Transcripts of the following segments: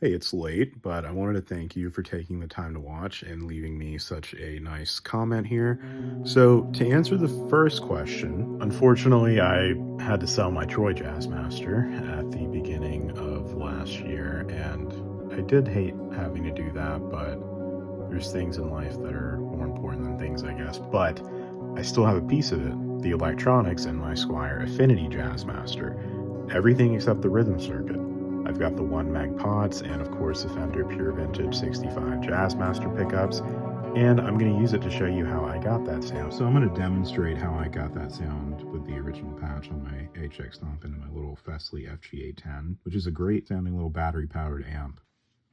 Hey, it's late, but I wanted to thank you for taking the time to watch and leaving me such a nice comment here. So, to answer the first question, unfortunately, I had to sell my Troy Jazzmaster at the beginning of last year, and I did hate having to do that, but there's things in life that are more important than things, I guess. But I still have a piece of it, the electronics in my Squire Affinity Jazzmaster. Everything except the rhythm circuit. I've got the 1 meg pots and of course the Fender Pure Vintage 65 Jazzmaster pickups, and I'm going to use it to show you how I got that sound. So I'm going to demonstrate how I got that sound with the original patch on my HX Stomp into my little Fessli FG810, which is a great sounding little battery powered amp.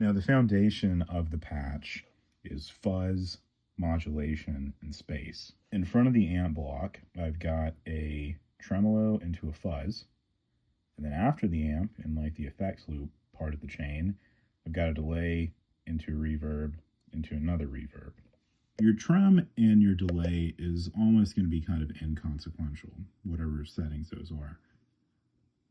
Now the foundation of the patch is fuzz, modulation, and space. In front of the amp block, I've got a tremolo into a fuzz. And then after the amp, in like the effects loop part of the chain, I've got a delay into reverb into another reverb. Your trem and your delay is almost going to be kind of inconsequential, whatever settings those are.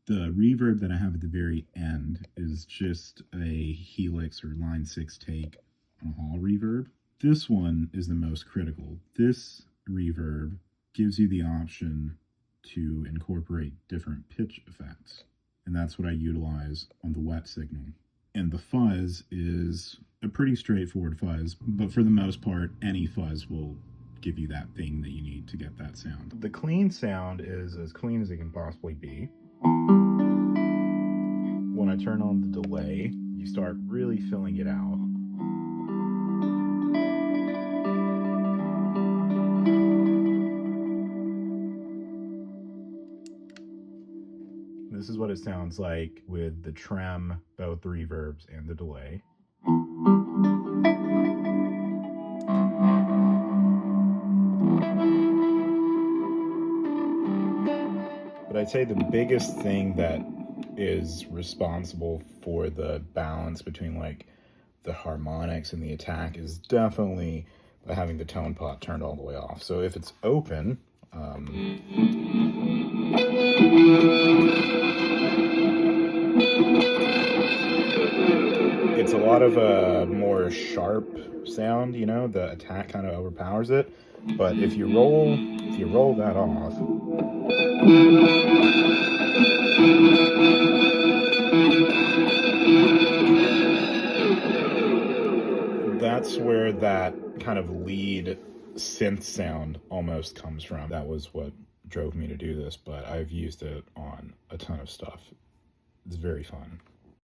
The reverb that I have at the very end is just a Helix or Line 6 take on a hall reverb. This one is the most critical. This reverb gives you the option to incorporate different pitch effects, and that's what I utilize on the wet signal. And the fuzz is a pretty straightforward fuzz, but for the most part, any fuzz will give you that thing that you need to get that sound. The clean sound is as clean as it can possibly be. When I turn on the delay, you start really filling it out. This is what it sounds like with the trem, both the reverbs and the delay. But I'd say the biggest thing that is responsible for the balance between like the harmonics and the attack is definitely by having the tone pot turned all the way off. So if it's open, it's a lot of a more sharp sound, you know, the attack kind of overpowers it. But if you roll that off, that's where that kind of lead synth sound almost comes from. That was what drove me to do this, but I've used it on a ton of stuff. It's very fun.